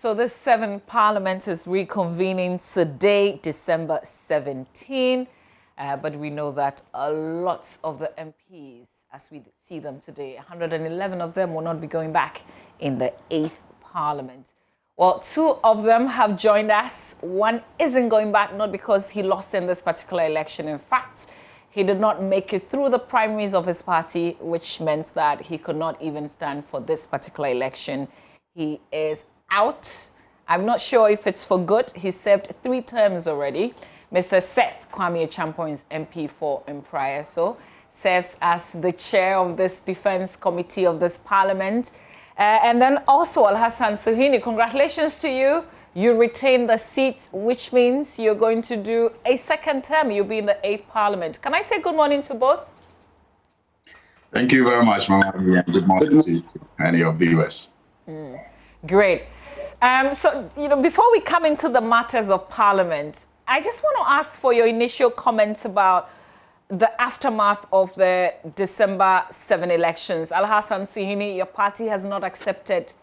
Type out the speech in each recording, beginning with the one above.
So this seventh parliament is reconvening today, December 17. But we know that lots of the MPs, as we see them today, 111 of them will not be going back in the 8th parliament. Well, 2 of them have joined us. One isn't going back, not because he lost in this particular election. In fact, he did not make it through the primaries of his party, which meant that he could not even stand for this particular election. He is out. I'm not sure if it's for good. He served 3 terms already. Mr. Seth Kwame Acheampong is MP for Mpraeso, serves as the chair of this defense committee of this parliament. And then also Alhassan Suhuyini, congratulations to you. You retain the seat, which means you're going to do a second term. You'll be in the 8th parliament. Can I say good morning to both? Thank you very much, Mama. Good morning to any of the viewers. Great. So, before we come into the matters of parliament, I just want to ask for your initial comments about the aftermath of the December 7 elections. Alhassan Suhuyini, your party has not accepted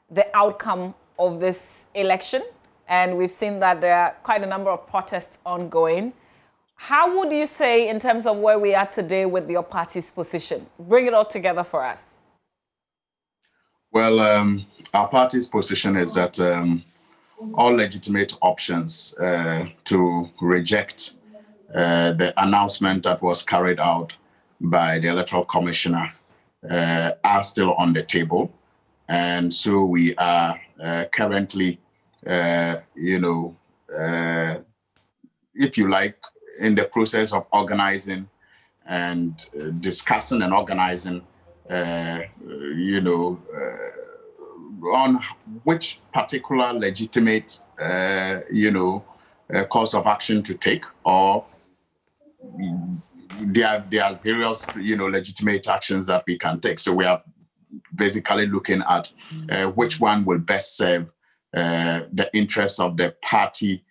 the outcome of this election, and we've seen that there are quite a number of protests ongoing. How would you say, in terms of where we are today with your party's position? Bring it all together for us. Well, our party's position is that all legitimate options to reject the announcement that was carried out by the Electoral Commissioner are still on the table. And so we are currently, if you like, in the process of organizing and discussing and organizing, on which particular legitimate, course of action to take, or there are various, legitimate actions that we can take. So we are basically looking at which one will best serve the interests of the party,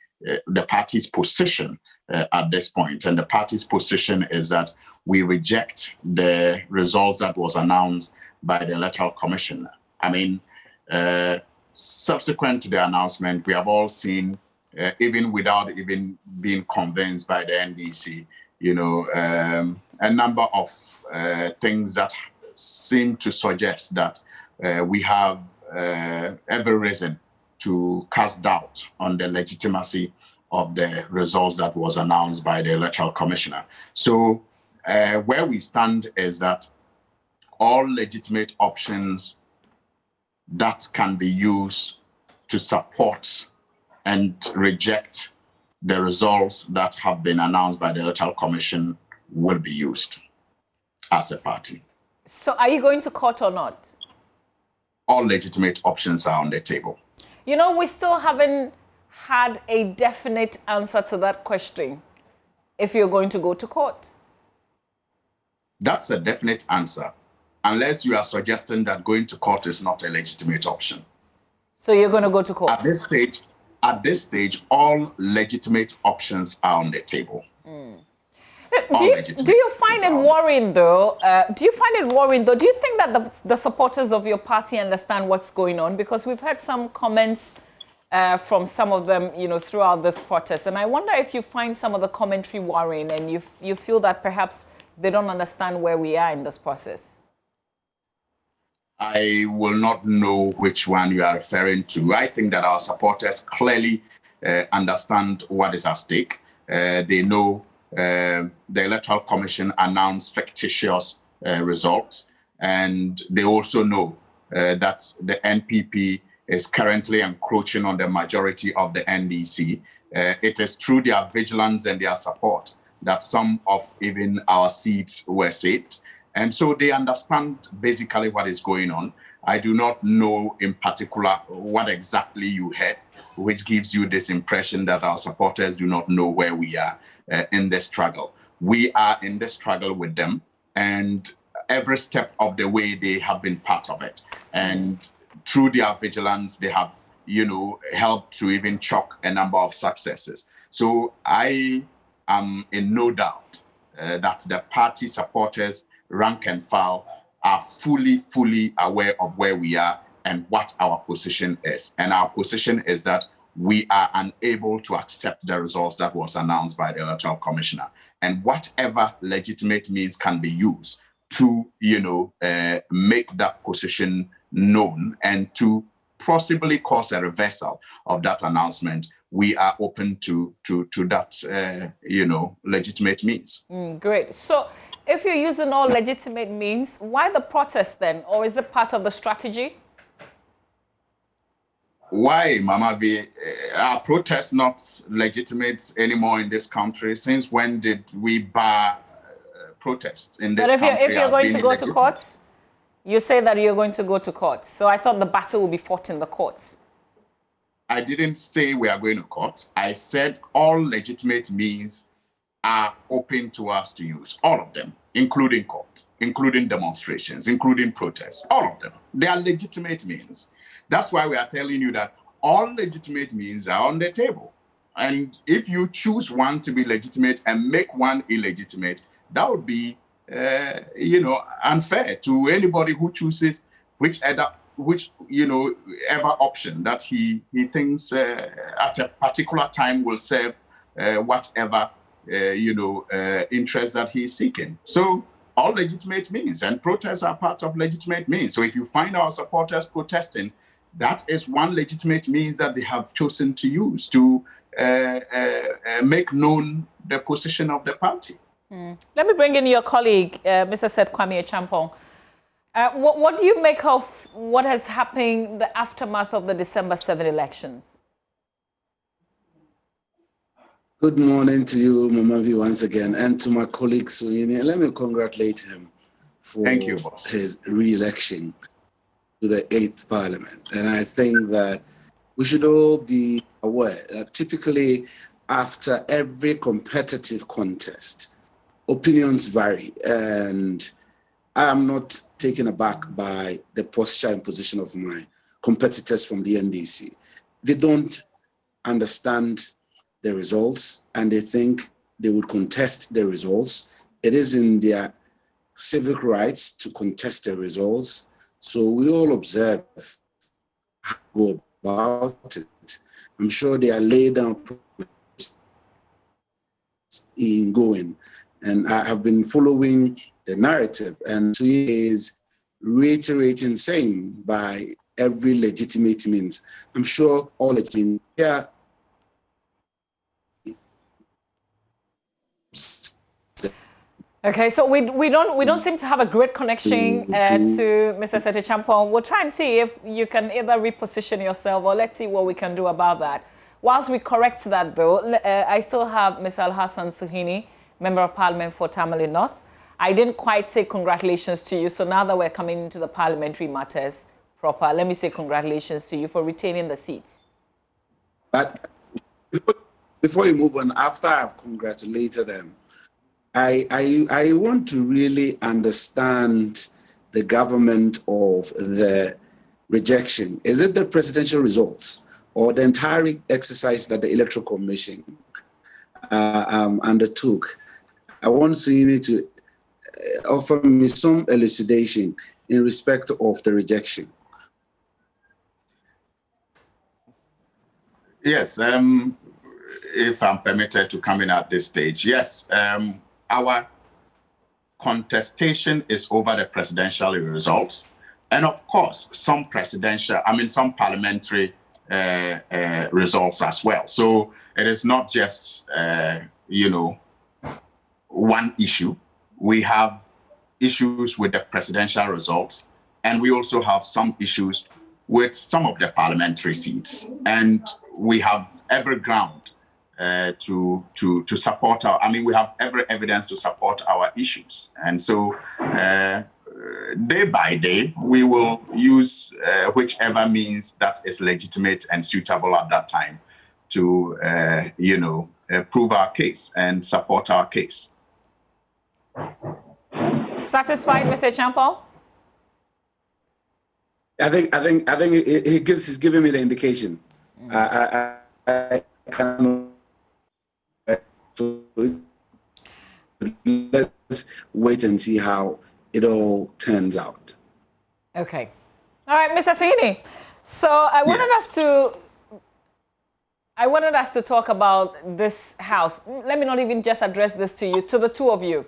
the party's position at this point. And the party's position is that we reject the results that was announced by the Electoral Commission. I mean, subsequent to the announcement, we have all seen, even without even being convinced by the NDC, a number of things that seem to suggest that we have every reason to cast doubt on the legitimacy of the results that was announced by the Electoral Commissioner. So where we stand is that all legitimate options that can be used to support and reject the results that have been announced by the Electoral Commission will be used as a party. So are you going to court or not? All legitimate options are on the table. We still haven't had a definite answer to that question, if you're going to go to court. That's a definite answer, unless you are suggesting that going to court is not a legitimate option. So you're going to go to court? At this stage, all legitimate options are on the table. Do you find it worrying, though? Do you think that the supporters of your party understand what's going on? Because we've heard some comments from some of them, throughout this protest. And I wonder if you find some of the commentary worrying and you feel that perhaps they don't understand where we are in this process. I will not know which one you are referring to. I think that our supporters clearly understand what is at stake. They know the Electoral Commission announced fictitious results, and they also know that the NPP is currently encroaching on the majority of the NDC. It is through their vigilance and their support that some of even our seats were saved. And so they understand basically what is going on. I do not know in particular what exactly you heard, which gives you this impression that our supporters do not know where we are in the struggle. We are in the struggle with them, and every step of the way they have been part of it. And through their vigilance, they have, helped to even chalk a number of successes. So I am in no doubt that the party supporters, rank and file, are fully aware of where we are and what our position is. And our position is that we are unable to accept the results that was announced by the Electoral Commissioner. And whatever legitimate means can be used to, make that position known and to possibly cause a reversal of that announcement, we are open to that, legitimate means. Great. So if you're using all legitimate means, why the protest then? Or is it part of the strategy? Why, Mama V? Are protests not legitimate anymore in this country? Since when did we bar protest in this country? But if you're going to go to courts, you say that you're going to go to courts. So I thought the battle will be fought in the courts. I didn't say we are going to court. I said all legitimate means are open to us to use, all of them, including court, including demonstrations, including protests, all of them. They are legitimate means. That's why we are telling you that all legitimate means are on the table. And if you choose one to be legitimate and make one illegitimate, that would be, unfair to anybody who chooses ever option that he thinks at a particular time will serve whatever, interest that he's seeking. So all legitimate means, and protests are part of legitimate means. So if you find our supporters protesting, that is one legitimate means that they have chosen to use to make known the position of the party. Let me bring in your colleague, Mr. Seth Kwame Acheampong. What do you make of what has happened in the aftermath of the December 7 elections? Good morning to you, Mama V, once again, and to my colleague, Suhuyini. Let me congratulate him for his re-election to the 8th Parliament. And I think that we should all be aware that typically after every competitive contest, opinions vary. And I am not taken aback by the posture and position of my competitors from the NDC. They don't understand the results and they think they would contest the results. It is in their civic rights to contest the results. So we all observe how to go about it. I'm sure they are laid down in going. And I have been following the narrative, and he is reiterating same by every legitimate means. I'm sure all legitimate. Yeah. Okay, so we don't seem to have a great connection to Mr. Seth Acheampong. We'll try and see if you can either reposition yourself or let's see what we can do about that. Whilst we correct that, though, I still have Mr. Alhassan Suhuyini, Member of Parliament for Tamale North. I didn't quite say congratulations to you, so now that we're coming into the parliamentary matters proper, let me say congratulations to you for retaining the seats. But before you move on, after I've congratulated them, I want to really understand the government of the rejection. Is it the presidential results or the entire exercise that the Electoral Commission undertook? I want you to offer me some elucidation in respect of the rejection. Yes, if I'm permitted to come in at this stage, yes. Our contestation is over the presidential results. And of course, some parliamentary results as well. So it is not just, one issue. We have issues with the presidential results, and we also have some issues with some of the parliamentary seats. And we have every ground to support we have every evidence to support our issues. And so day by day, we will use whichever means that is legitimate and suitable at that time to, prove our case and support our case. Satisfied, Mr. Acheampong? I think he's giving me the indication. I so let's wait and see how it all turns out. Okay. All right, Mr. Suhuyini. So I wanted us to talk about this house. Let me not even just address this to you, to the two of you.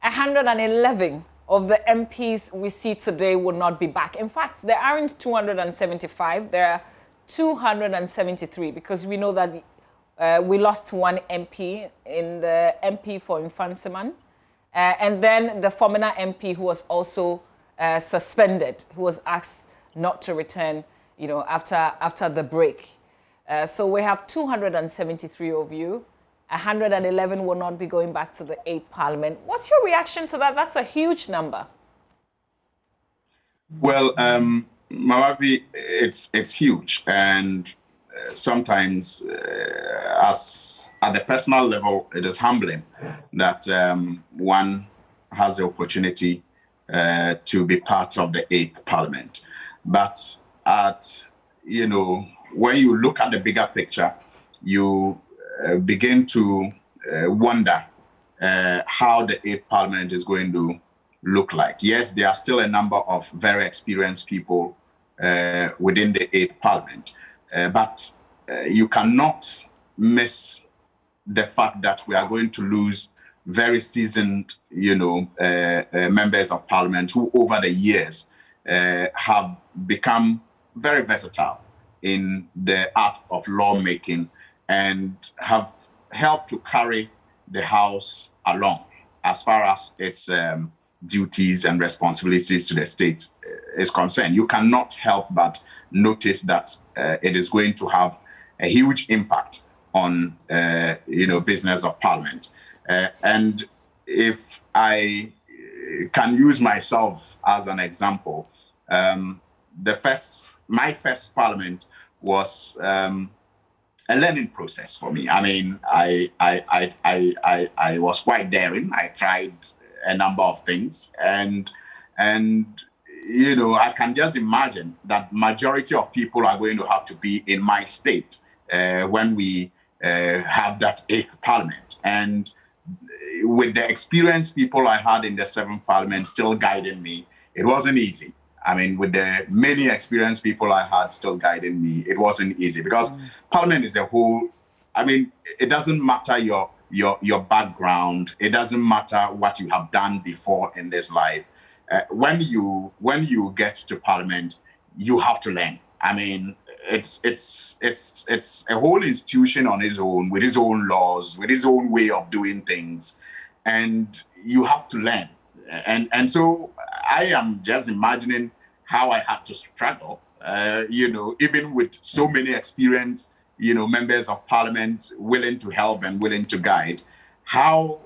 111 of the MPs we see today will not be back. In fact, there aren't 275. There are 273 because we know that we lost one MP in the MP for Mfantsiman. And then the Fomena MP who was also suspended, who was asked not to return, after the break. So we have 273 of you. 111 will not be going back to the 8th Parliament. What's your reaction to that? That's a huge number. Well, Mamavi, it's huge, and sometimes, as at the personal level, it is humbling that one has the opportunity to be part of the 8th Parliament. But when you look at the bigger picture, you begin to wonder how the 8th Parliament is going to look like. Yes, there are still a number of very experienced people within the 8th Parliament, but you cannot miss the fact that we are going to lose very seasoned, members of Parliament who over the years have become very versatile in the art of lawmaking and have helped to carry the House along as far as its duties and responsibilities to the state is concerned. You cannot help but notice that it is going to have a huge impact on, business of Parliament. And if I can use myself as an example, my first Parliament was a learning process for me. I mean, I was quite daring. I tried a number of things, and I can just imagine that majority of people are going to have to be in my state when we have that 8th Parliament. And with the experienced people I had in the 7th Parliament still guiding me, it wasn't easy. I mean, with the many experienced people I had still guiding me, it wasn't easy because Parliament is a whole. I mean, it doesn't matter your background. It doesn't matter what you have done before in this life. When you get to Parliament, you have to learn. I mean, it's a whole institution on its own, with its own laws, with its own way of doing things, and you have to learn. And so I am just imagining how I had to struggle, even with so many experienced, members of Parliament willing to help and willing to guide, how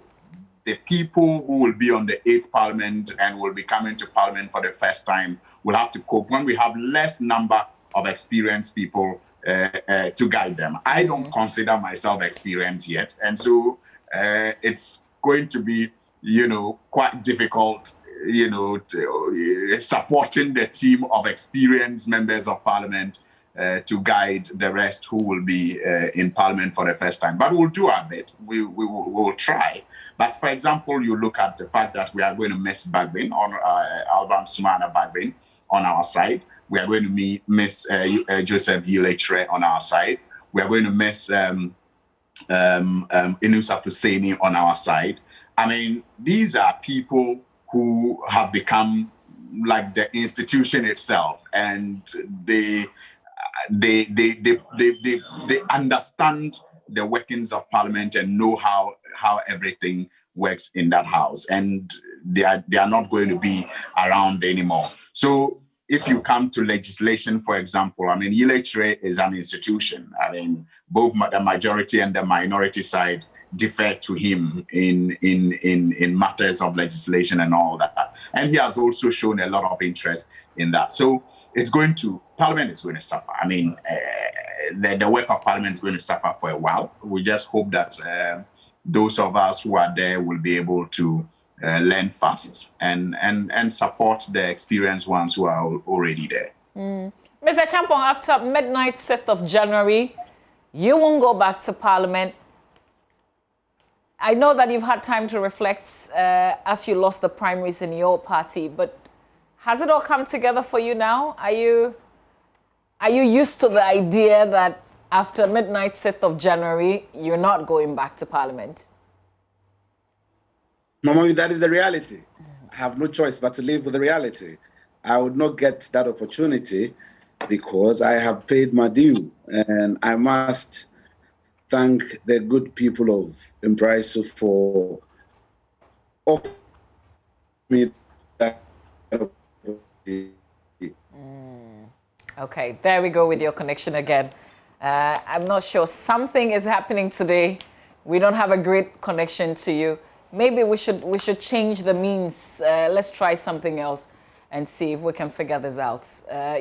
the people who will be on the 8th Parliament and will be coming to Parliament for the first time will have to cope when we have less number of experienced people to guide them. I don't consider myself experienced yet. And so it's going to be, quite difficult, supporting the team of experienced members of Parliament to guide the rest who will be in Parliament for the first time. But we'll do our bit. We will try. But for example, you look at the fact that we are going to miss Bagbin, on Alban Sumana Bagbin on our side. We are going to miss Joseph Yilechre on our side. We are going to miss Inusa Fuseni on our side. I mean, these are people who have become like the institution itself, and they understand the workings of Parliament and know how everything works in that house, and they are not going to be around anymore. So if you come to legislation, for example, I mean, Yilechre is an institution. I mean, both the majority and the minority side defer to him in matters of legislation and all that. And he has also shown a lot of interest in that. So Parliament is going to suffer. I mean, the work of Parliament is going to suffer for a while. We just hope that those of us who are there will be able to learn fast and support the experienced ones who are already there. Mr. Champong, after midnight 6th of January, you won't go back to Parliament. I know that you've had time to reflect as you lost the primaries in your party, but Has it all come together for you now? Are you used to the idea that after midnight 6th of January, you're not going back to Parliament? Mama, that is the reality. I have no choice but to live with the reality. I would not get that opportunity because I have paid my due, and I must thank the good people of Mpraiso for offering me that opportunity. Okay, there we go with your connection again. I'm not sure. Something is happening today. We don't have a great connection to you. Maybe we should change the means. Let's try something else and see if we can figure this out.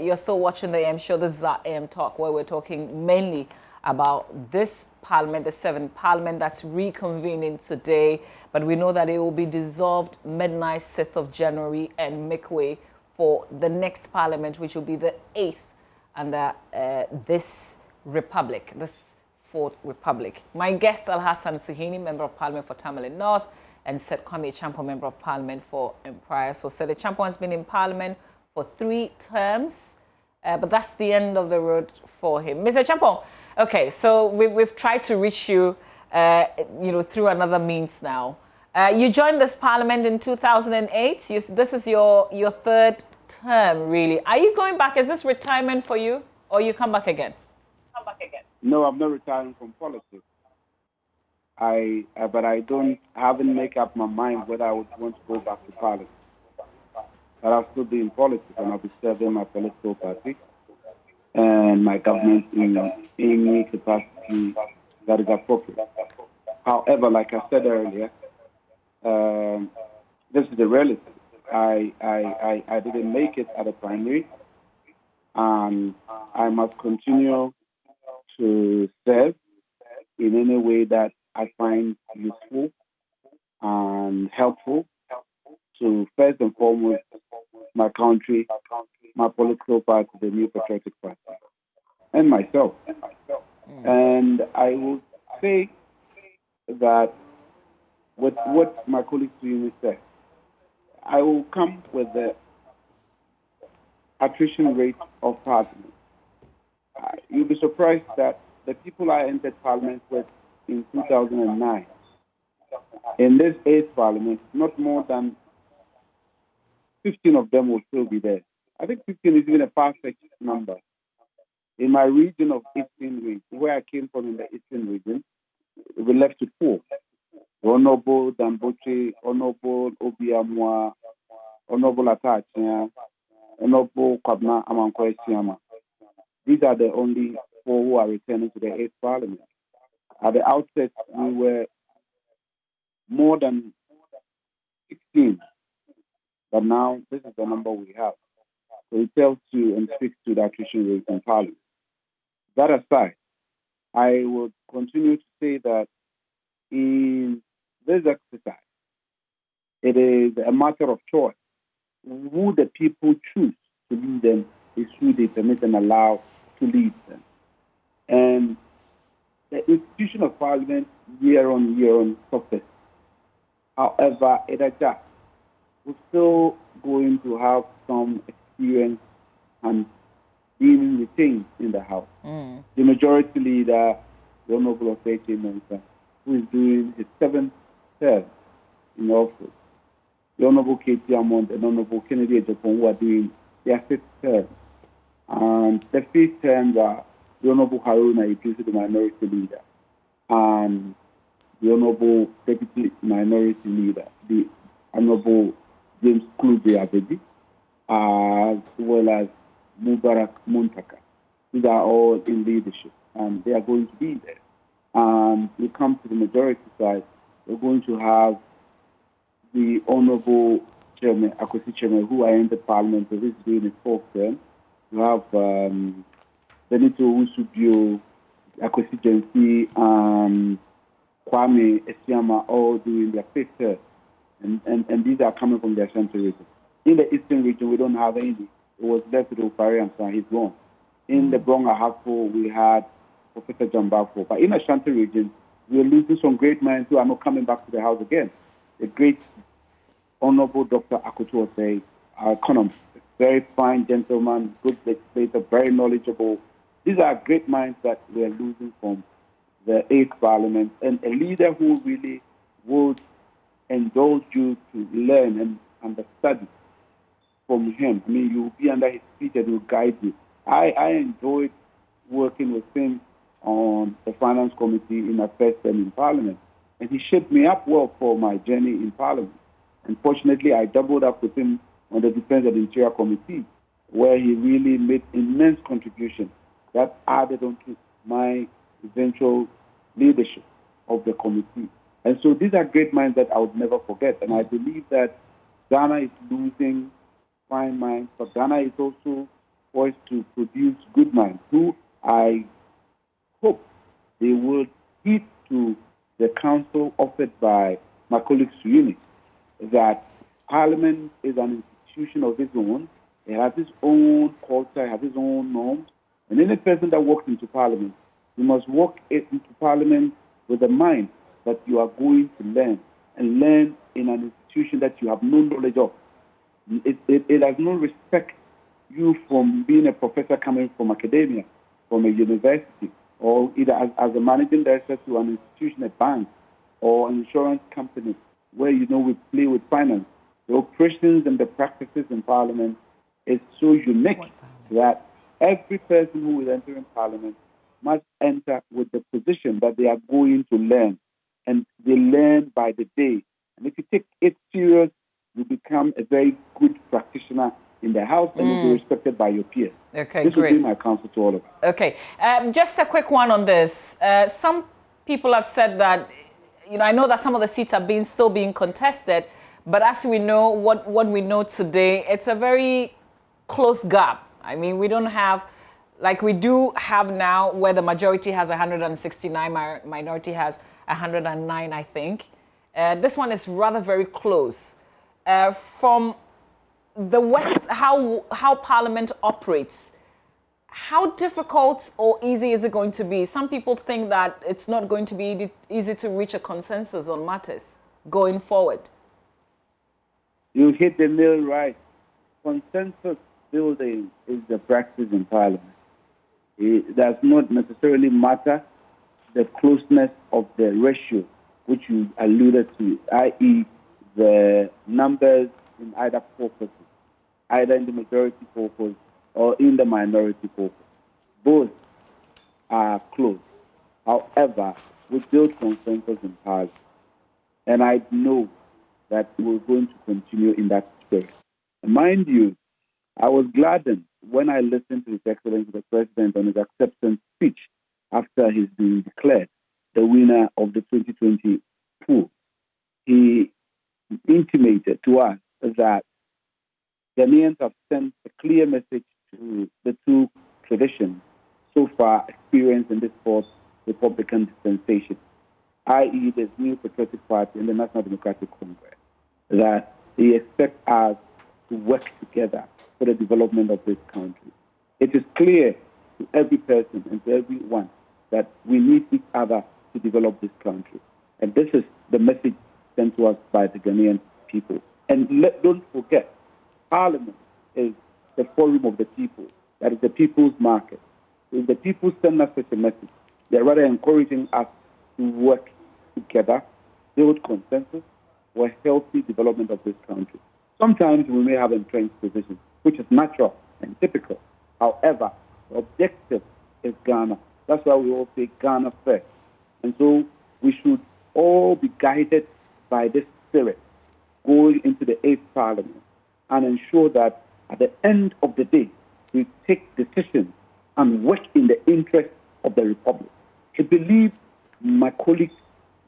You're still watching the AM show. This is our AM Talk, where we're talking mainly about this Parliament, the 7th Parliament that's reconvening today. But we know that it will be dissolved midnight 6th of January and make way for the next Parliament, which will be the 8th under this Republic, this 4th Republic. My guest, Alhassan Suhuyini, Member of Parliament for Tamale North, and Seth Kwame Acheampong, Member of Parliament for Mpraiso. So Seth Acheampong has been in Parliament for 3 terms, but that's the end of the road for him. Mr. Acheampong, okay, so we've tried to reach you, through another means now. You joined this Parliament in 2008. This is your 3rd term, really. Are you going back? Is this retirement for you, or you come back again? No, I'm not retiring from politics. But I haven't made up my mind whether I would want to go back to politics. But I'll still be in politics, and I'll be serving my political party and my government in any capacity that is appropriate. However, like I said earlier, this is the reality. I didn't make it at the primary, and I must continue to serve in any way that I find useful and helpful to, first and foremost, my country, my political party, the New Patriotic Party, and myself. And I will say that with what my colleagues said, I will come with the attrition rate of Parliament. You'll be surprised that the people I entered Parliament with in 2009, in this 8th Parliament, not more than 15 of them will still be there. I think 15 is even a perfect number. In my region of Eastern region, where I came from in the Eastern region, we left with 4. Honorable Damboche, Honorable Obiamwa, Honorable Atachia, Honorable Kwabna Amankwe Siama. These are the only 4 who are returning to the 8th Parliament. At the outset, we were more than 16, but now this is the number we have. So it tells you and speaks to the attrition rate in Parliament. That aside, I would continue to say that in this exercise, it is a matter of choice. Who the people choose to lead them is who they permit and allow to lead them. And the institution of Parliament year on suffers. However, it adjusts. We're still going to have some experience and being retained in the House. The majority leader, the Honorable Ofeche Mensah, who is doing his 7th term in office. The Honorable Katie Amond and Honorable Kennedy Acheampong, who are doing their 5th term. And the 5th terms are the Honorable Haruna Iddrisu, the minority leader, and the Honorable Deputy Minority Leader, the Honorable James Klube Abedi, as well as Mubarak Muntaka. These are all in leadership, and they are going to be there. And we come to the majority side, we're going to have the Honorable Chairman, Akwesi Chairman, who I entered Parliament, so this is doing his 4th term. We have Benito Usubio, Akwesi Jensi, and Kwame Esiama, all doing their 5th term. And these are coming from the Ashanti region. In the Eastern region, we don't have any. It was left with Ofari and San, he's gone. In the Bronga Hafo, we had Professor Jambafo. But in Ashanti region, we're losing some great minds who are not coming back to the House again. The great Honorable Dr. Akoto Osei, our economist, very fine gentleman, good legislator, very knowledgeable. These are great minds that we are losing from the 8th Parliament, and a leader who really would indulge you to learn and understudy from him. I mean, you'll be under his feet and he'll guide you. I enjoyed working with him on the Finance Committee in our first term in Parliament, and he shaped me up well for my journey in Parliament. Unfortunately, I doubled up with him on the Defense and Interior Committee, where he really made immense contribution that added on to my eventual leadership of the committee. And so these are great minds that I would never forget. And I believe that Ghana is losing fine minds, but Ghana is also poised to produce good minds, who I hope they will heed to the counsel offered by my colleague Suyini, that Parliament is an institution of its own. It has its own culture, it has its own norms. And any person that walks into Parliament, you must walk into Parliament with a mind that you are going to learn, and learn in an institution that you have no knowledge of. It does not respect you from being a professor coming from academia, from a university, or either as a managing director to an institution, a bank, or an insurance company, where we play with finance. The operations and the practices in Parliament is so unique that every person who is entering Parliament must enter with the position that they are going to learn, and they learn by the day. And if you take it serious, you become a very good practitioner in the House and will be respected by your peers. Okay, this great. Would be my counsel to all of us. Okay, just a quick one on this. Some people have said that, I know that some of the seats are still being contested, but as we know, what we know today, it's a very close gap. I mean, we don't have, like we do have now, where the majority has 169, minority has 109, I think. This one is rather very close. From the West, how Parliament operates, how difficult or easy is it going to be? Some people think that it's not going to be easy to reach a consensus on matters going forward. You hit the nail right. Consensus building is the practice in Parliament. It does not necessarily matter the closeness of the ratio, which you alluded to, i.e., the numbers in either caucus, either in the majority caucus or in the minority caucus. Both are close. However, we build consensus in Parliament, and I know that we're going to continue in that spirit. And mind you, I was gladdened when I listened to His Excellency the President on his acceptance speech after he's been declared the winner of the 2020 poll. He intimated to us that Ghanaians have sent a clear message to the two traditions so far experienced in this fourth Republican dispensation, i.e. the New Patriotic Party and the National Democratic Congress, that they expect us to work together for the development of this country. It is clear to every person and to everyone that we need each other to develop this country. And this is the message sent to us by the Ghanaian people. And don't forget, Parliament is the forum of the people. That is the people's market. If the people send us such a message, they're rather encouraging us to work together, build consensus for a healthy development of this country. Sometimes we may have entrenched positions, which is natural and typical. However, the objective is Ghana. That's why we all say Ghana first. And so we should all be guided by this spirit going into the 8th Parliament and ensure that at the end of the day, we take decisions and work in the interest of the Republic. I believe, my colleagues,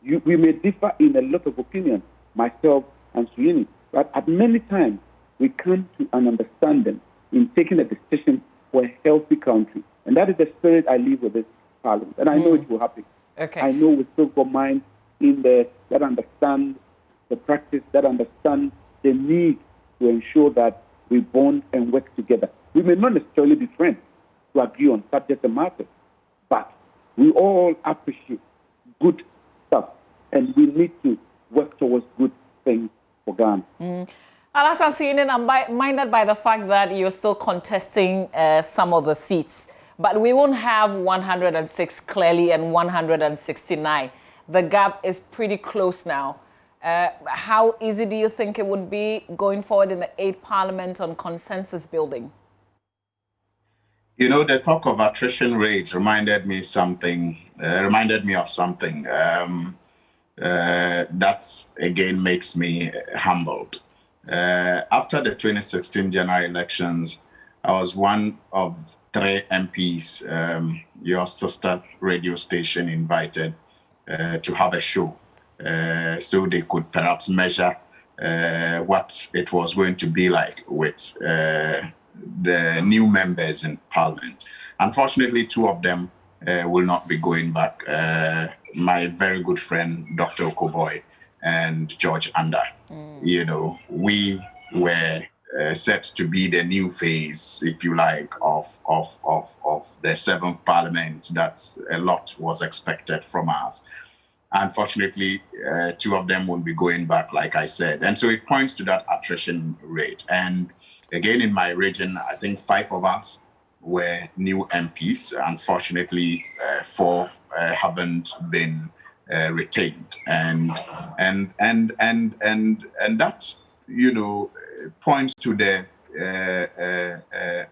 we may differ in a lot of opinions, myself and Suyini, but at many times we come to an understanding in taking a decision for a healthy country. And that is the spirit I leave with this Parliament. And I know it will happen. Okay. I know we still got minds in there that understand the practice, that understand the need to ensure that we bond and work together. We may not necessarily be friends to agree on subject and matters, but we all appreciate good stuff, and we need to work towards good things for Ghana. Alassane Suhuyini, I'm minded by the fact that you're still contesting some of the seats, but we won't have 106 clearly and 169. The gap is pretty close now. How easy do you think it would be going forward in the 8th Parliament on consensus building? You know, the talk of attrition rates reminded me of something. That again makes me humbled. After the 2016 general elections, I was one of 3 MPs your sister radio station invited to have a show, so they could perhaps measure what it was going to be like with the new members in Parliament. Unfortunately, 2 of them will not be going back. My very good friend, Dr. Okoboy, and George Anda. You know, we were set to be the new phase, if you like, of the 7th Parliament. That a lot was expected from us. Unfortunately, 2 of them won't be going back, like I said. And so it points to that attrition rate. And again, in my region, I think 5 of us were new MPs. Unfortunately, 4 haven't been retained, and that, you know, points to the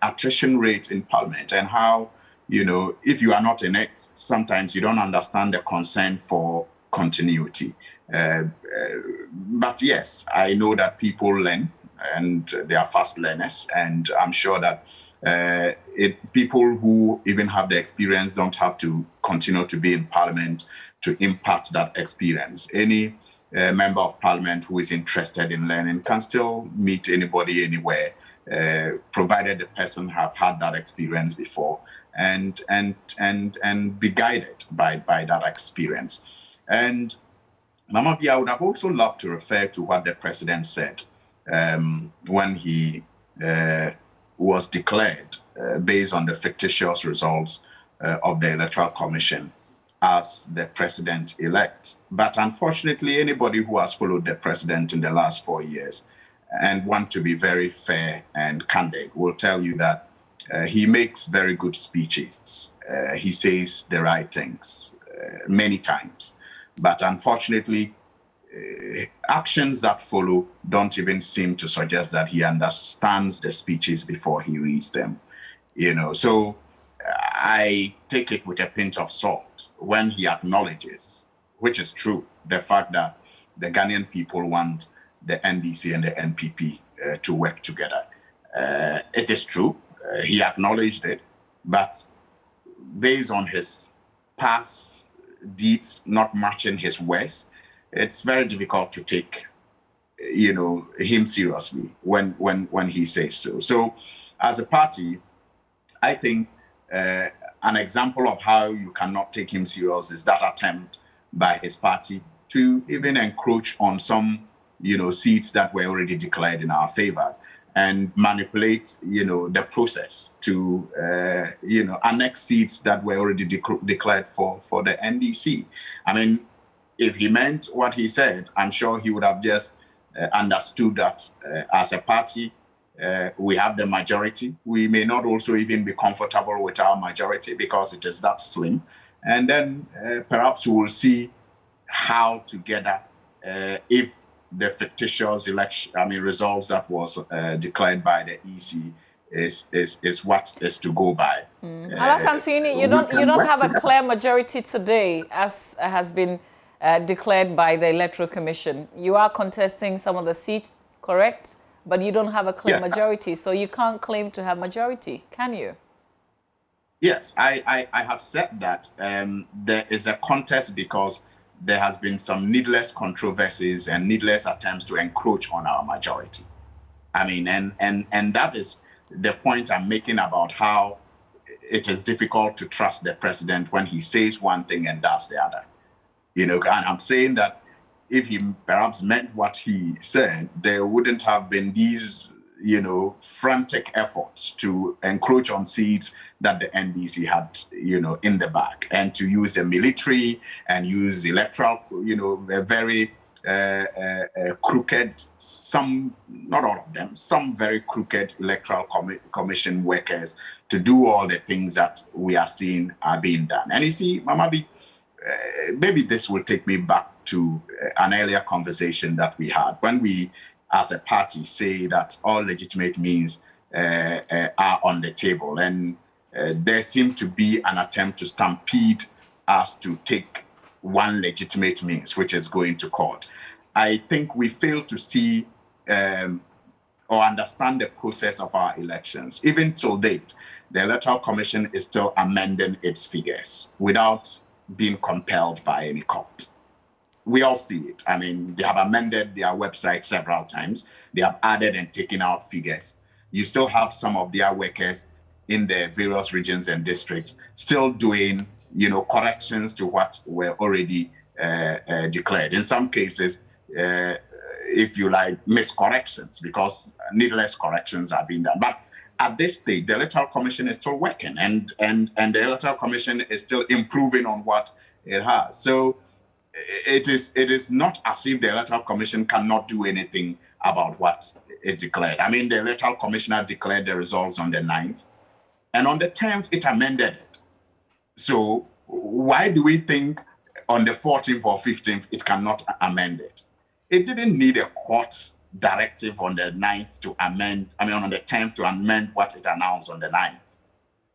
attrition rate in Parliament, and how, you know, if you are not in it, sometimes you don't understand the concern for continuity. But yes, I know that people learn, and they are fast learners, and I'm sure that people who even have the experience don't have to continue to be in Parliament to impart that experience. Any member of Parliament who is interested in learning can still meet anybody anywhere, provided the person have had that experience before, and be guided by that experience. And Mama V, I would have also loved to refer to what the president said when he was declared based on the fictitious results of the Electoral Commission as the president-elect. But unfortunately, anybody who has followed the president in the last 4 years and want to be very fair and candid will tell you that he makes very good speeches. He says the right things many times. But unfortunately, actions that follow don't even seem to suggest that he understands the speeches before he reads them. You know, so I take it with a pinch of salt when he acknowledges, which is true, the fact that the Ghanaian people want the NDC and the NPP to work together. It is true, he acknowledged it, but based on his past deeds not matching his words, it's very difficult to take, you know, him seriously when he says so. So as a party, I think an example of how you cannot take him serious is that attempt by his party to even encroach on some, you know, seats that were already declared in our favor and manipulate, you know, the process to, you know, annex seats that were already declared for the NDC. I mean, if he meant what he said, I'm sure he would have just understood that as a party, we have the majority. We may not also even be comfortable with our majority because it is that slim. And then perhaps we will see how together, if the fictitious election, results that was declared by the EC is what is to go by. Alassane Suhuyini, you don't have a clear majority today, as has been declared by the Electoral Commission. You are contesting some of the seats, correct? But you don't have a clear majority, so you can't claim to have majority, can you? Yes, I have said that there is a contest because there has been some needless controversies and needless attempts to encroach on our majority. I mean, and that is the point I'm making about how it is difficult to trust the president when he says one thing and does the other. You know, and I'm saying that if he perhaps meant what he said, there wouldn't have been these, you know, frantic efforts to encroach on seats that the NDC had, you know, in the back, and to use the military and use electoral, you know, very crooked, some, not all of them, some very crooked electoral commission workers to do all the things that we are seeing are being done. And you see, Mama B, maybe this will take me back to an earlier conversation that we had when we, as a party, say that all legitimate means are on the table. And there seemed to be an attempt to stampede us to take one legitimate means, which is going to court. I think we fail to see or understand the process of our elections. Even till date, the Electoral Commission is still amending its figures without being compelled by any court. We all see it. I mean, they have amended their website several times. They have added and taken out figures. You still have some of their workers in the various regions and districts still doing, corrections to what were already declared. In some cases, if you like, miscorrections, because needless corrections are being done. But at this stage, the Electoral Commission is still working, and the Electoral Commission is still improving on what it has. So it is not as if the Electoral Commission cannot do anything about what it declared. I mean, the Electoral Commissioner declared the results on the 9th, and on the 10th, it amended it. So why do we think on the 14th or 15th, it cannot amend it? It didn't need a court directive on the 9th to amend, on the 10th to amend what it announced on the 9th.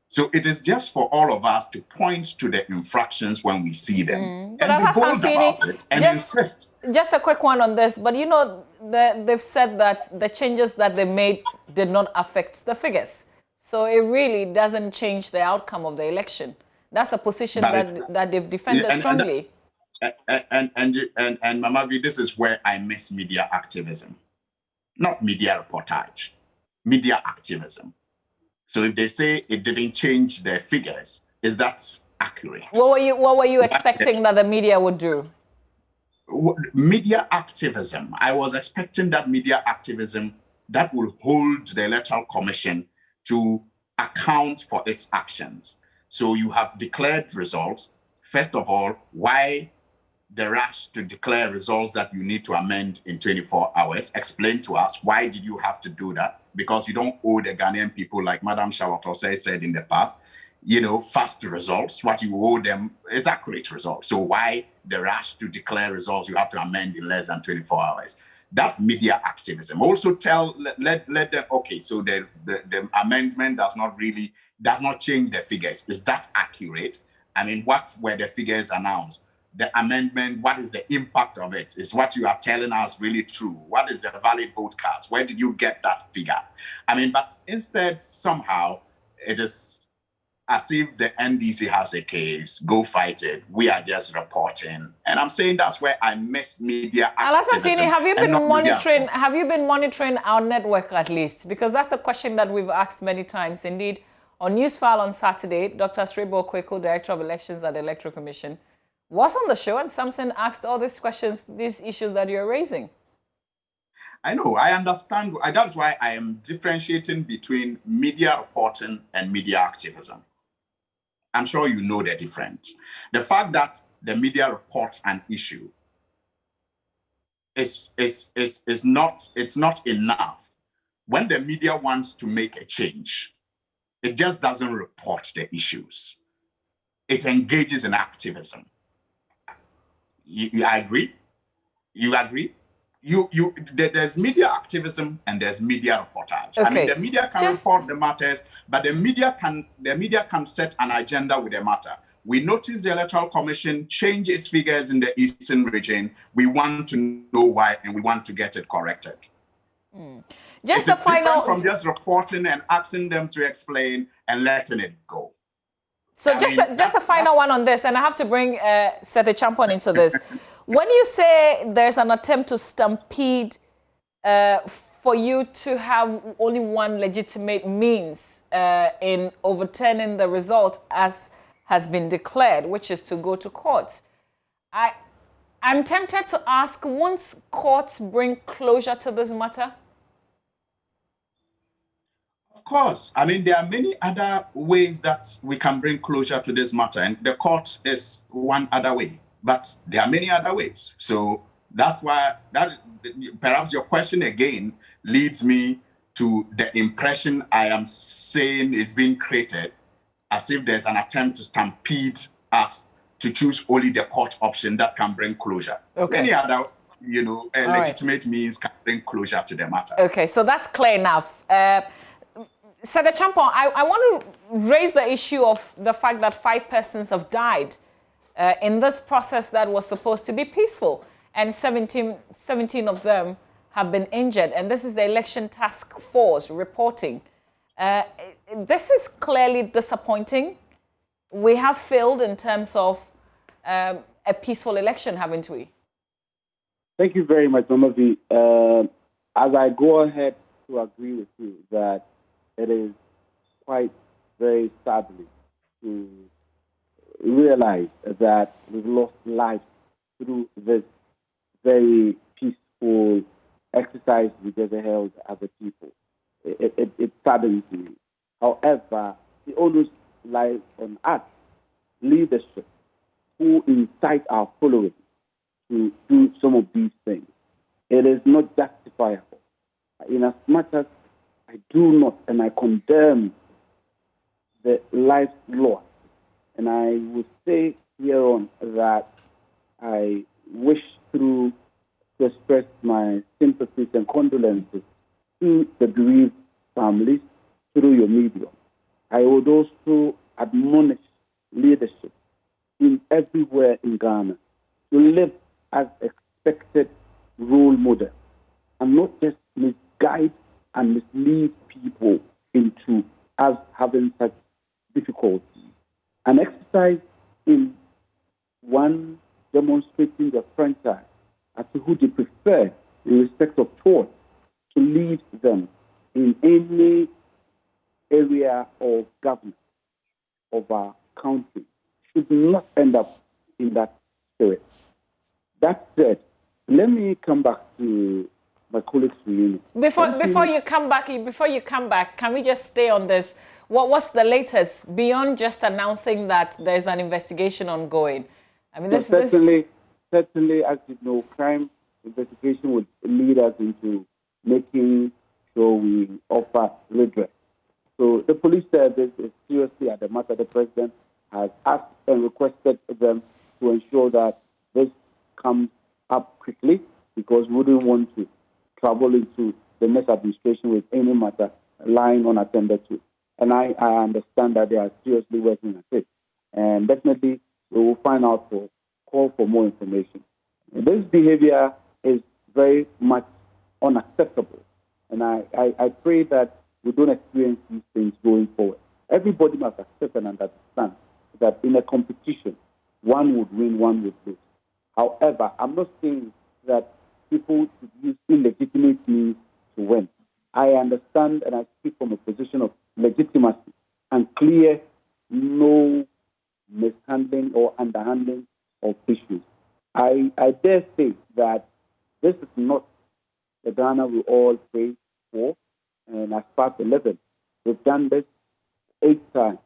So it is just for all of us to point to the infractions when we see them and be bold about it and insist. Just a quick one on this, but they've said that the changes that they made did not affect the figures. So it really doesn't change the outcome of the election. That's a position that they've defended strongly. And Mama V, this is where I miss media activism. Not media reportage, media activism. So if they say it didn't change their figures, is that accurate? What were you expecting that the media would do? Media activism. I was expecting that media activism that will hold the Electoral Commission to account for its actions. So you have declared results. First of all, why the rush to declare results that you need to amend in 24 hours? Explain to us, why did you have to do that? Because you don't owe the Ghanaian people, like Madam Charlotte Osei said in the past, fast results. What you owe them is accurate results. So why the rush to declare results you have to amend in less than 24 hours? That's media activism. Also let them, okay, so the amendment does not change the figures. Is that accurate? I mean, what were the figures announced? The amendment, what is the impact of it? Is what you are telling us really true? What is the valid vote cast? Where did you get that figure? I mean, but instead, somehow, it is as if the NDC has a case, go fight it. We are just reporting. And I'm saying that's where I miss media activism. Alassane, have you been monitoring our network at least? Because that's the question that we've asked many times. Indeed, on Newsfile on Saturday, Dr. Srebo Kweku, Director of Elections at the Electoral Commission, was on the show, and Samson asked all these questions, these issues that you're raising. I know, I understand. That's why I am differentiating between media reporting and media activism. I'm sure you know the difference. The fact that the media reports an issue is not enough. When the media wants to make a change, it just doesn't report the issues. It engages in activism. I agree. You agree? There's media activism and there's media reportage. Okay. I mean, the media can report the matters, but the media can set an agenda with the matter. We noticed the Electoral Commission change its figures in the Eastern region. We want to know why, and we want to get it corrected. Just a final from just reporting and asking them to explain and letting it go. So just a final one on this, and I have to bring Seth Champon into this. When you say there's an attempt to stampede for you to have only one legitimate means in overturning the result as has been declared, which is to go to court, I'm tempted to ask, won't courts bring closure to this matter? Of course. I mean, there are many other ways that we can bring closure to this matter, and the court is one other way. But there are many other ways. So That's why perhaps your question again leads me to the impression I am saying is being created as if there's an attempt to stampede us to choose only the court option that can bring closure. Okay. Any other, legitimate means can bring closure to the matter. Okay, so that's clear enough. Senator Champong, I want to raise the issue of the fact that 5 persons have died in this process that was supposed to be peaceful, and 17 of them have been injured. And this is the Election Task Force reporting. This is clearly disappointing. We have failed in terms of a peaceful election, haven't we? Thank you very much, Mama V. As I go ahead to agree with you that it is quite very sadly to realize that we've lost life through this very peaceful exercise we just held as a people. It saddens me. However, the onus lies on us, leadership, who incite our followers to do some of these things. It is not justifiable. In as much as I do not and I condemn the life lost, and I would say here on that I wish to express my sympathies and condolences to the bereaved families through your medium. I would also admonish leadership in everywhere in Ghana to live as expected role model and not just misguide and mislead people into us having such difficulties. An exercise in one demonstrating the franchise as to who they prefer in respect of choice to lead them in any area of government of our country should not end up in that spirit. That said, let me come back to my colleagues' reunion. Before you come back, can we just stay on this? What's the latest beyond just announcing that there's an investigation ongoing? I mean, certainly, as you know, crime investigation would lead us into making sure we offer redress. So the police service is seriously at the matter. The president has asked and requested them to ensure that this comes up quickly, because we wouldn't want to travel into the next administration with any matter lying unattended to. And I understand that they are seriously working at it. And definitely we will find out call for more information. And this behavior is very much unacceptable. And I pray that we don't experience these things going forward. Everybody must accept and understand that in a competition, one would win, one would lose. However, I'm not saying that people should use illegitimate means to win. I understand and I speak from a position of legitimacy and clear, no mishandling or underhandling of issues. I dare say that this is not the Ghana we all pray for, and as part 11, we've done this 8 times,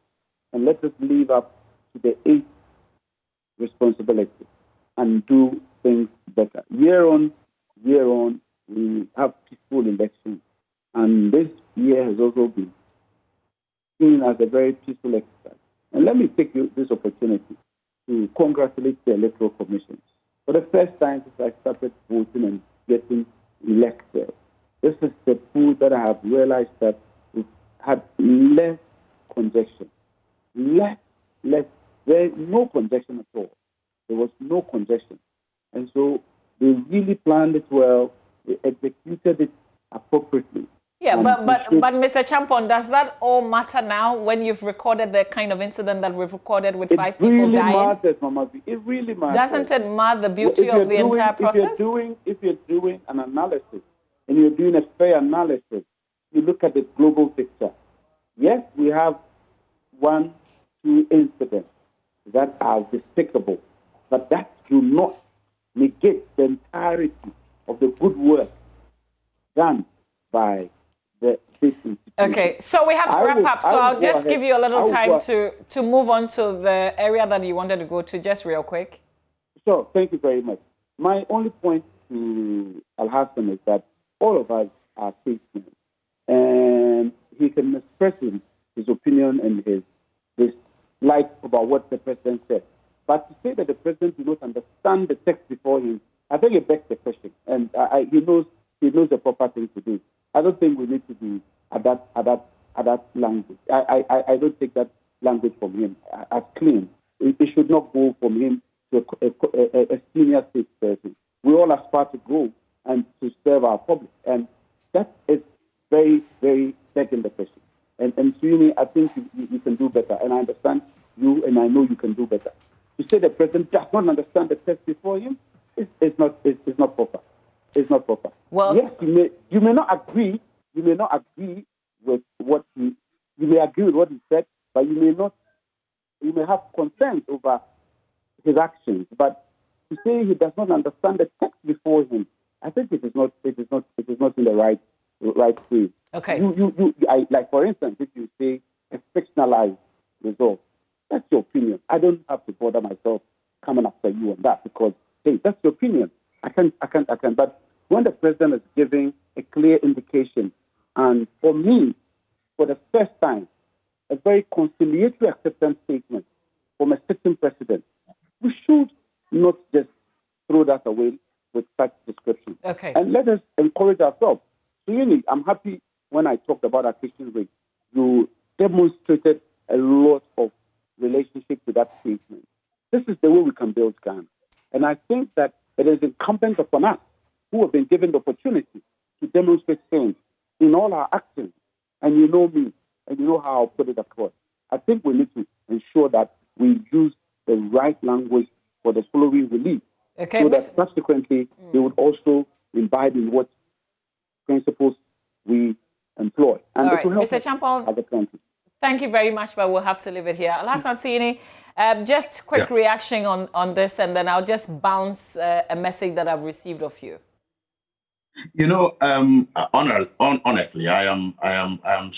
and let us live up to the 8th responsibility and do things better. Year on, we have peaceful elections, and this year has also been seen as a very peaceful exercise. And let me take this opportunity to congratulate the Electoral Commission. For the first time since I started voting and getting elected, this is the pool that I have realized that we've had less congestion. There's no congestion at all. There was no congestion. And so they really planned it well. They executed it appropriately. Yeah, but Mr. Champong, does that all matter now when you've recorded the kind of incident that we've recorded with 5 people dying? It really matters, Mama V. It really matters. Doesn't it mar the beauty of the entire process? If you're doing an analysis and you're doing a fair analysis, you look at the global picture. Yes, we have 1, 2 incidents that are despicable, but that do not negate the entirety of the good work done by the state institution. Okay, so we have to wrap up. So I'll just give you a little time to move on to the area that you wanted to go to, just real quick. Sure, thank you very much. My only point to Al-Hassan is that all of us are statesmen, and he can express his opinion and his like about what the president said. But to say that the president does not understand the text before him, I think it begs the question. And he knows the proper thing to do. I don't think we need to be at that language. I don't take that language from him as clean. It should not go from him to a senior state person. We all aspire to grow and to serve our public. And that is very, very begging the question. And Suyini, I think you can do better. And I understand you, and I know you can do better. To say the president does not understand the text before him, it's not proper. It's not proper. Well, yes, you may not agree. You may not agree with what you may agree with what he said, but you may not. You may have concerns over his actions. But to say he does not understand the text before him, I think it is not in the right way. Okay. Like for instance, if you say a fictionalized result, that's your opinion. I don't have to bother myself coming after you on that because hey, that's your opinion. I can. But when the president is giving a clear indication, and for me, for the first time, a very conciliatory acceptance statement from a sitting president, we should not just throw that away with such description. Okay. And let us encourage ourselves. So, really, I'm happy when I talked about attrition rate. You demonstrated a lot of relationship to that statement. This is the way we can build Ghana. And I think that it is incumbent upon us who have been given the opportunity to demonstrate change in all our actions. And you know me, and you know how I'll put it across. I think we need to ensure that we use the right language for the following release. Okay, so that subsequently they would also imbibe in what principles we employ. And all right, help Mr. Champong, as a country. Thank you very much, but we'll have to leave it here. Al-Hassan Suyini, just quick reaction on this, and then I'll just bounce a message that I've received of you. You know, honestly, I am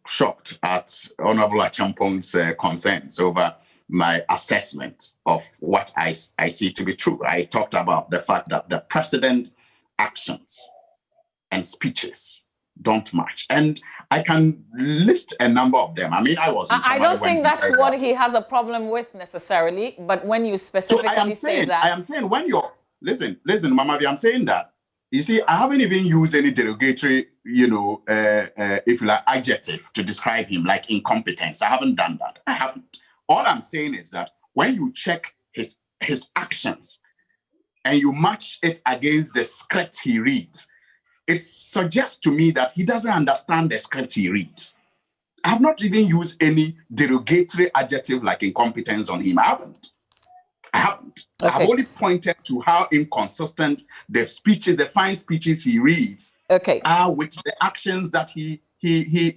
shocked at Honorable Achampong's concerns over my assessment of what I see to be true. I talked about the fact that the president's actions and speeches don't match, and I can list a number of them. I mean, I don't think that's what he has a problem with necessarily, but when you specifically say that, I am saying when you're listen, Mama, I'm saying that. You see, I haven't even used any derogatory, if you like, adjective to describe him, like incompetence. I haven't done that. I haven't. All I'm saying is that when you check his actions and you match it against the script he reads, it suggests to me that he doesn't understand the script he reads. I have not even used any derogatory adjective like incompetence on him. I haven't. Okay. I've only pointed to how inconsistent the speeches, the fine speeches he reads, are with the actions that he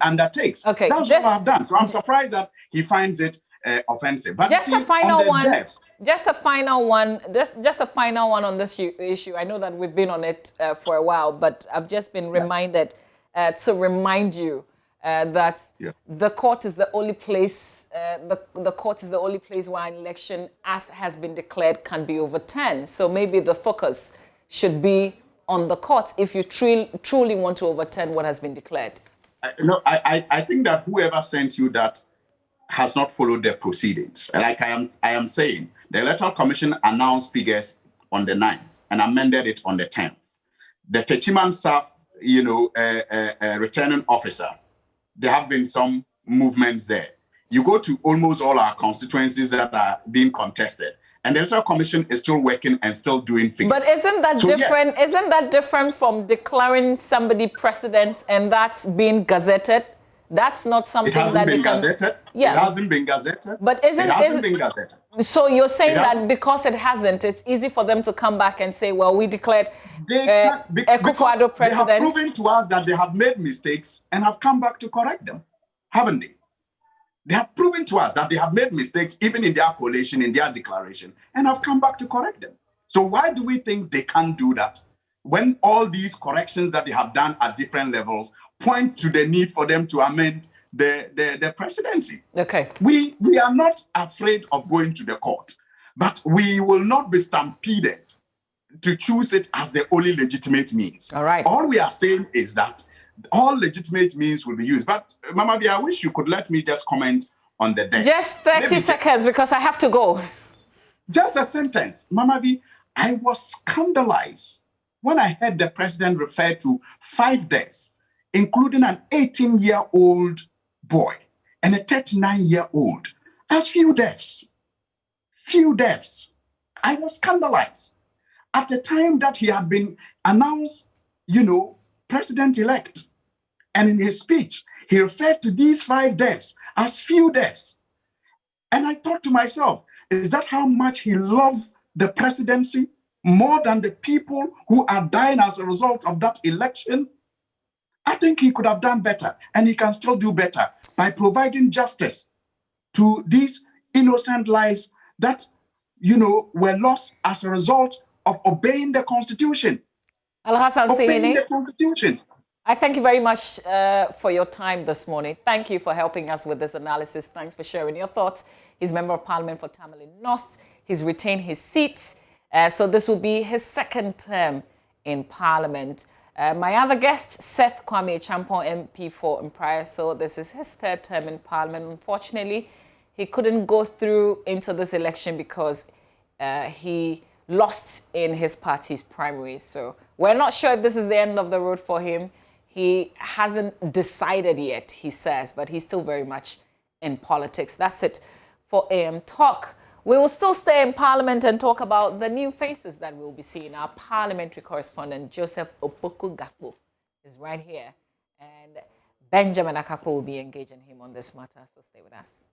undertakes. Okay, that's what I've done. So I'm surprised that he finds it offensive. But just a final one. Just a final one on this issue. I know that we've been on it for a while, but I've just been reminded to remind you that the court is the only place. The court is the only place where an election, as has been declared, can be overturned. So maybe the focus should be on the court if you truly want to overturn what has been declared. I think that whoever sent you that has not followed the proceedings. Like I am saying, the Electoral Commission announced figures on the 9th and amended it on the 10th. The Techiman Saf, returning officer, there have been some movements there. You go to almost all our constituencies that are being contested, and the Electoral Commission is still working and still doing figures. But isn't that different? Yes. Isn't that different from declaring somebody president and that's being gazetted? That's not something that been gazetted. Yeah. It hasn't been gazetted. But it hasn't been gazetted. So you're saying that because it hasn't, it's easy for them to come back and say, well, we declared Akufo-Addo president. They have proven to us that they have made mistakes and have come back to correct them, haven't they? They have proven to us that they have made mistakes even in their collation, in their declaration, and have come back to correct them. So why do we think they can't do that when all these corrections that they have done at different levels point to the need for them to amend the presidency? Okay. We are not afraid of going to the court, but we will not be stampeded to choose it as the only legitimate means. All right. All we are saying is that all legitimate means will be used. But Mama B, I wish you could let me just comment on the death. Just 30 seconds because I have to go. Just a sentence. Mama B, I was scandalized when I heard the president refer to 5 deaths, including an 18-year-old boy and a 39-year-old, as few deaths. Few deaths. I was scandalized. At the time that he had been announced, president-elect, and in his speech, he referred to these 5 deaths as few deaths. And I thought to myself, is that how much he loved the presidency more than the people who are dying as a result of that election? I think he could have done better, and he can still do better by providing justice to these innocent lives that, were lost as a result of obeying the Constitution. Alhassan Obeying Sehene, the Constitution. I thank you very much for your time this morning. Thank you for helping us with this analysis. Thanks for sharing your thoughts. He's Member of Parliament for Tamale North. He's retained his seat. So this will be his 2nd term in Parliament. My other guest, Seth Kwame Champong, MP for Mpraia. So this is his 3rd term in Parliament. Unfortunately, he couldn't go through into this election because he lost in his party's primaries. So we're not sure if this is the end of the road for him. He hasn't decided yet, he says, but he's still very much in politics. That's it for AM Talk. We will still stay in Parliament and talk about the new faces that we'll be seeing. Our parliamentary correspondent, Joseph Opoku Gakpo, is right here. And Benjamin Akakpo will be engaging him on this matter, so stay with us.